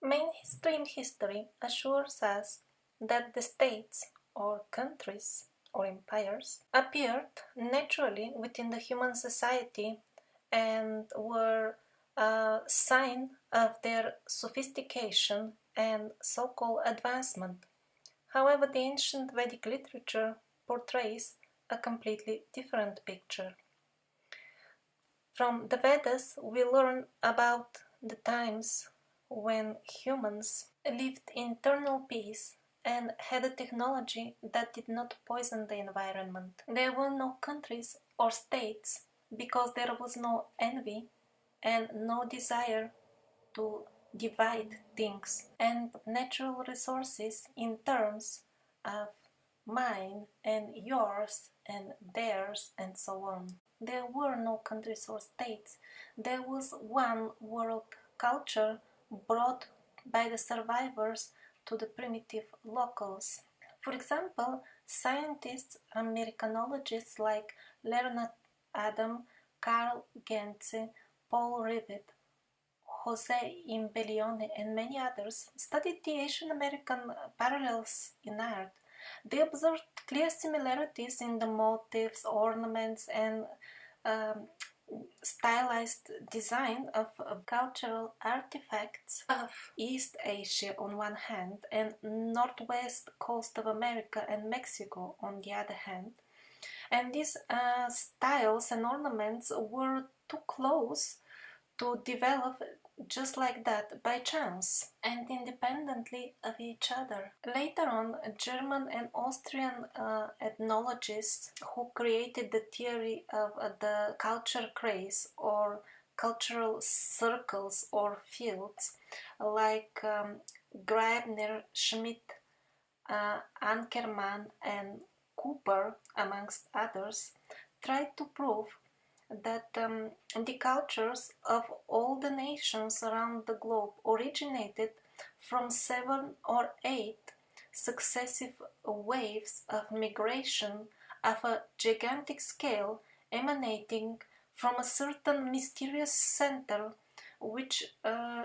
Mainstream history assures us that the states or countries or empires appeared naturally within the human society and were a sign of their sophistication and so-called advancement. However, the ancient Vedic literature portrays a completely different picture. From the Vedas, we learn about the times when humans lived in eternal peace and had a technology that did not poison the environment. There were no countries or states because there was no envy and no desire to divide things, and natural resources in terms of mine and yours and theirs and so on. There were no countries or states. There was one world culture brought by the survivors to the primitive locals. For example, scientists, Americanologists like Leonard Adam, Carl Gentze, Paul Rivet, Jose Imbellione, and many others studied the Asian American parallels in art. They observed clear similarities in the motifs, ornaments, and um, stylized design of cultural artifacts of East Asia on one hand and northwest coast of America and Mexico on the other hand. And these styles and ornaments were too close to develop just like that by chance and independently of each other. Later on, German and Austrian ethnologists who created the theory of the culture craze or cultural circles or fields like Graebner, Schmidt, Ankerman and Cooper, amongst others, tried to prove that the cultures of all the nations around the globe originated from 7 or 8 successive waves of migration of a gigantic scale emanating from a certain mysterious center which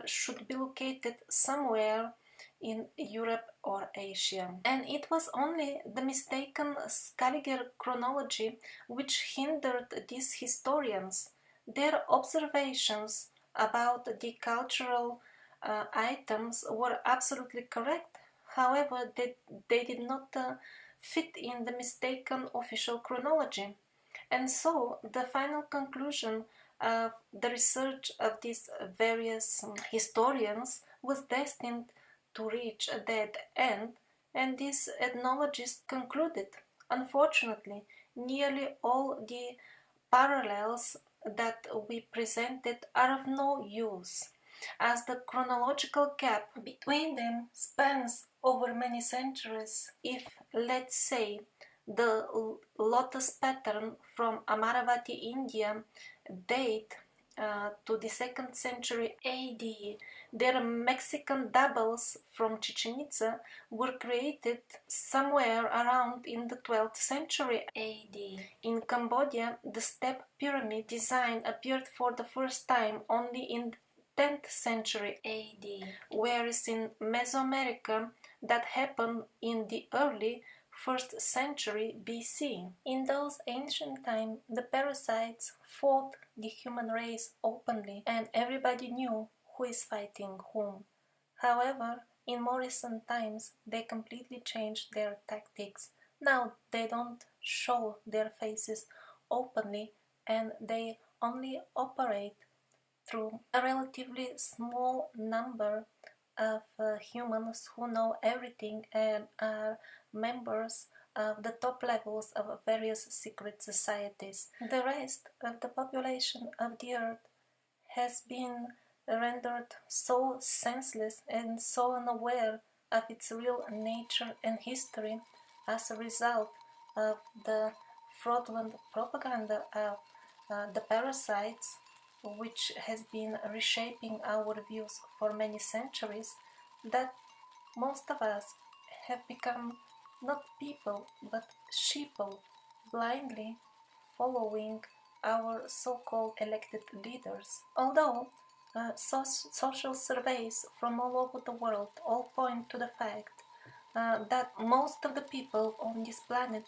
should be located somewhere in Europe or Asia. And it was only the mistaken Scaliger chronology which hindered these historians. Their observations about the cultural items were absolutely correct. However, they did not fit in the mistaken official chronology. And so the final conclusion of the research of these various historians was destined to reach a dead end, and these ethnologists concluded, unfortunately, nearly all the parallels that we presented are of no use, as the chronological gap between them spans over many centuries. If, let's say, the lotus pattern from Amaravati, India, date to the 2nd century AD, their Mexican doubles from Chichen Itza were created somewhere around in the 12th century AD. In Cambodia, the step pyramid design appeared for the first time only in the 10th century AD, whereas in Mesoamerica that happened in the early 1st century BC. In those ancient times, the parasites fought the human race openly, and everybody knew who is fighting whom. However, in more recent times, they completely changed their tactics. Now they don't show their faces openly, and they only operate through a relatively small number of humans who know everything and are members of the top levels of various secret societies. The rest of the population of the earth has been rendered so senseless and so unaware of its real nature and history as a result of the fraudulent propaganda of the parasites, which has been reshaping our views for many centuries, that most of us have become not people but sheeple, blindly following our so-called elected leaders. Although Social surveys from all over the world all point to the fact that most of the people on this planet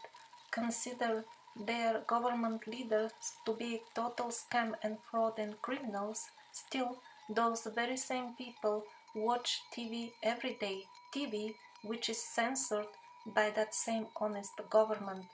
consider their government leaders to be total scam and fraud and criminals. Still, those very same people watch TV every day, TV which is censored by that same honest government.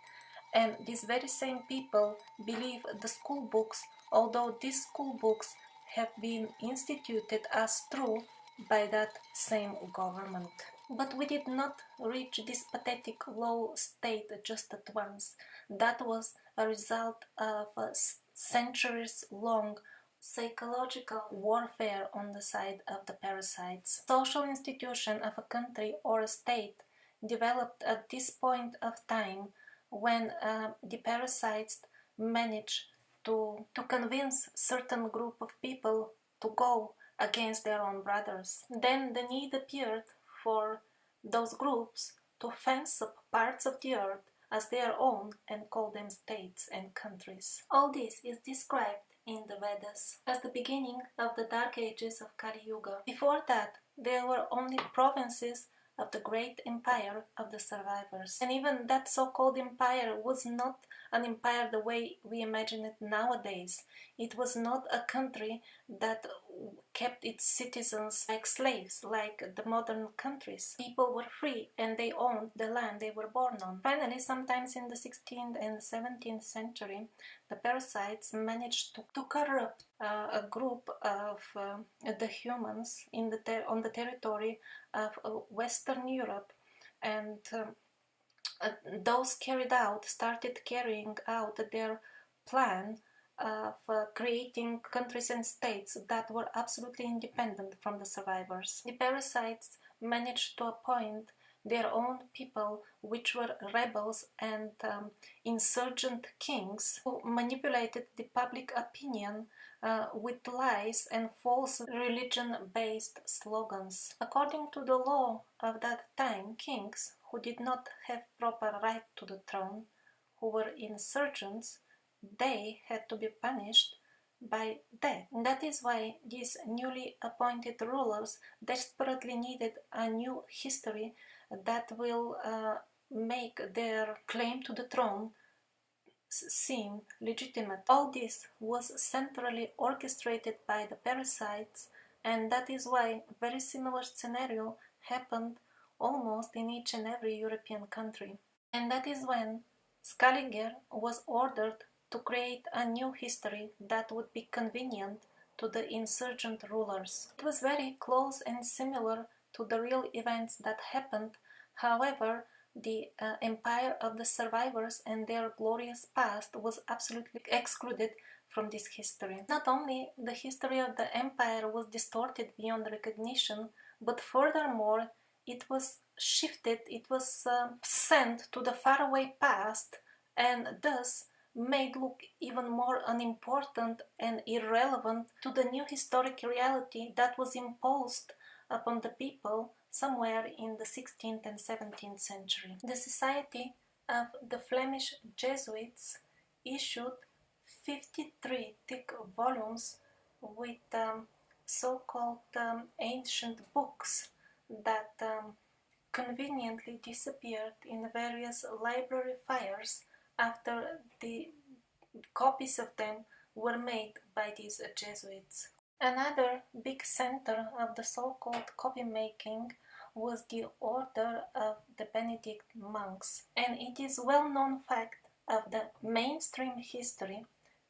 And these very same people believe the school books, although these school books have been instituted as true by that same government. But we did not reach this pathetic low state just at once. That was a result of a centuries-long psychological warfare on the side of the parasites. Social institution of a country or a state developed at this point of time when the parasites manage to convince certain group of people to go against their own brothers. Then the need appeared for those groups to fence up parts of the earth as their own and call them states and countries. All this is described in the Vedas as the beginning of the dark ages of Kali Yuga. Before that, there were only provinces of the great empire of the survivors. And even that so-called empire was not an empire the way we imagine it nowadays. It was not a country that kept its citizens like slaves, like the modern countries. People were free and they owned the land they were born on. Finally, sometimes in the 16th and 17th century, the parasites managed to corrupt a group of the humans on the territory of Western Europe, and those started carrying out their plan of creating countries and states that were absolutely independent from the survivors. The parasites managed to appoint their own people, which were rebels and insurgent kings, who manipulated the public opinion with lies and false religion-based slogans. According to the law of that time, kings who did not have proper right to the throne, who were insurgents, they had to be punished by death. And that is why these newly appointed rulers desperately needed a new history that will make their claim to the throne seem legitimate. All this was centrally orchestrated by the parasites, and that is why a very similar scenario happened almost in each and every European country. And that is when Scaliger was ordered to create a new history that would be convenient to the insurgent rulers. It was very close and similar to the real events that happened. However, the empire of the survivors and their glorious past was absolutely excluded from this history. Not only the history of the empire was distorted beyond recognition, but furthermore it was shifted, it was sent to the faraway past, and thus made look even more unimportant and irrelevant to the new historic reality that was imposed upon the people somewhere in the 16th and 17th century. The Society of the Flemish Jesuits issued 53 thick volumes with so-called ancient books that conveniently disappeared in various library fires after the copies of them were made by these Jesuits. Another big center of the so-called copy-making was the order of the Benedict monks, and it is well-known fact of the mainstream history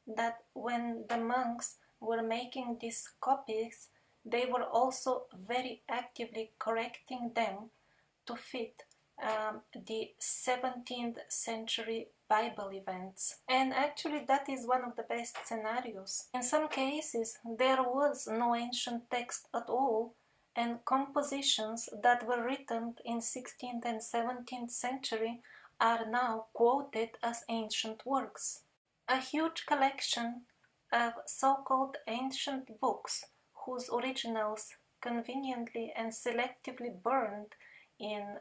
that when the monks were making these copies, they were also very actively correcting them to fit the 17th century Bible events. And actually that is one of the best scenarios. In some cases there was no ancient text at all, and compositions that were written in 16th and 17th century are now quoted as ancient works. A huge collection of so-called ancient books whose originals conveniently and selectively burned in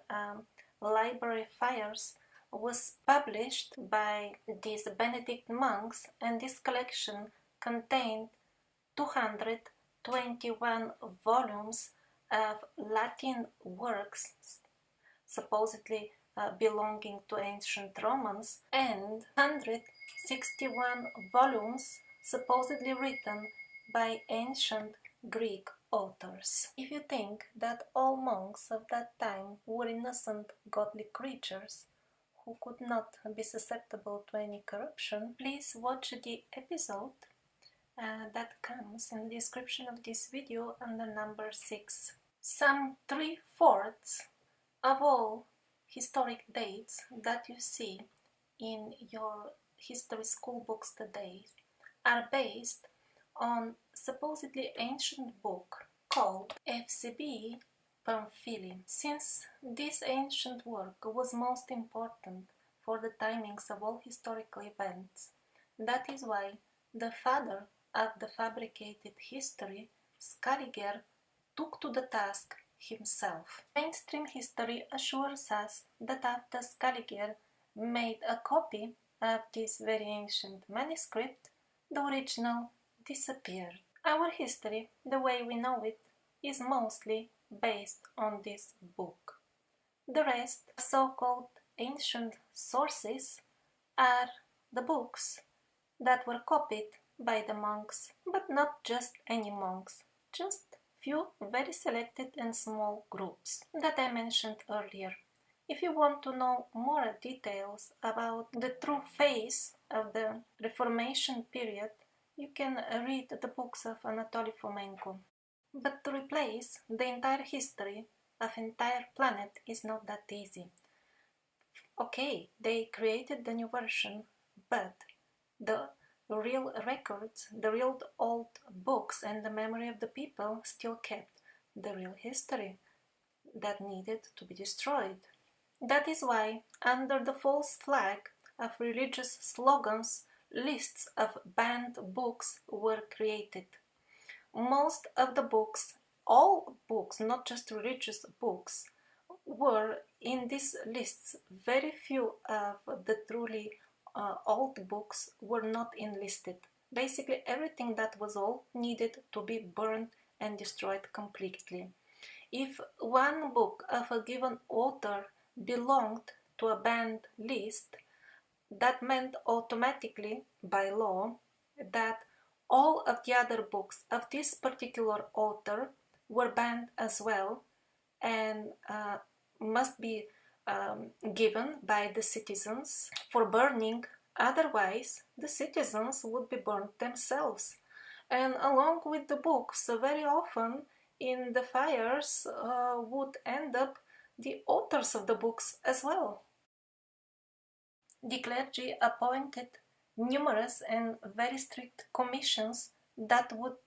library fires was published by these Benedict monks, and this collection contained 200 21 volumes of Latin works supposedly belonging to ancient Romans, and 161 volumes supposedly written by ancient Greek authors. If you think that all monks of that time were innocent, godly creatures who could not be susceptible to any corruption, please watch the episode that comes in the description of this video under number 6. Some 3/4 of all historic dates that you see in your history school books today are based on supposedly ancient book called FCB Pamphili. Since this ancient work was most important for the timings of all historical events, that is why the father of the fabricated history, Scaliger, took to the task himself. Mainstream history assures us that after Scaliger made a copy of this very ancient manuscript, the original disappeared. Our history, the way we know it, is mostly based on this book. The rest, so-called ancient sources, are the books that were copied by the monks, but not just any monks, just few very selected and small groups that I mentioned earlier. If you want to know more details about the true phase of the Reformation period, you can read the books of Anatoly Fomenko. But to replace the entire history of entire planet is not that easy. Okay, they created the new version, but the real records, the real old books and the memory of the people still kept the real history that needed to be destroyed. That is why, under the false flag of religious slogans, lists of banned books were created. Most of the books, all books, not just religious books, were in these lists. Very few of the truly old books were not enlisted. Basically, everything that was old needed to be burned and destroyed completely. If one book of a given author belonged to a banned list, that meant automatically, by law, that all of the other books of this particular author were banned as well and must be given by the citizens for burning. Otherwise, the citizens would be burned themselves. And along with the books, very often in the fires would end up the authors of the books as well. The clergy appointed numerous and very strict commissions that would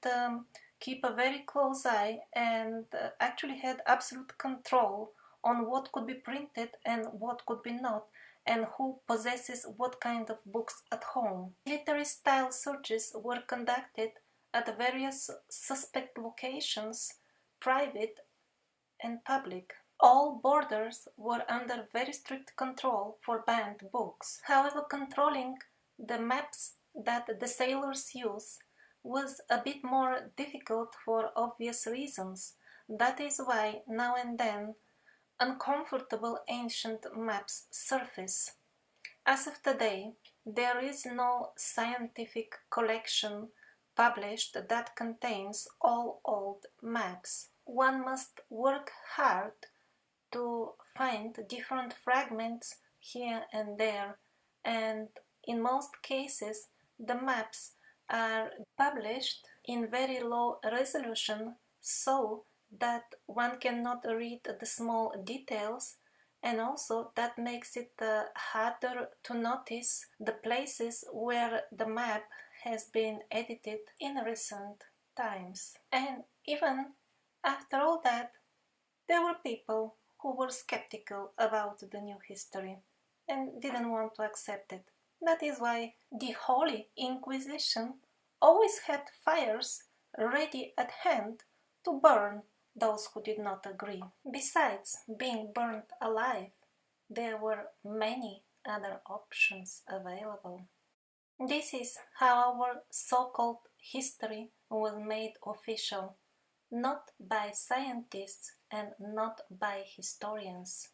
keep a very close eye and actually had absolute control on what could be printed and what could be not, and who possesses what kind of books at home. Military-style searches were conducted at various suspect locations, private and public. All borders were under very strict control for banned books. However, controlling the maps that the sailors use was a bit more difficult for obvious reasons. That is why now and then uncomfortable ancient maps surface. As of today, there is no scientific collection published that contains all old maps. One must work hard to find different fragments here and there, and in most cases the maps are published in very low resolution so that one cannot read the small details, and also that makes it harder to notice the places where the map has been edited in recent times. And even after all that, there were people who were skeptical about the new history and didn't want to accept it. That is why the Holy Inquisition always had fires ready at hand to burn those who did not agree. Besides being burned alive, there were many other options available. This is how our so-called history was made official, not by scientists and not by historians.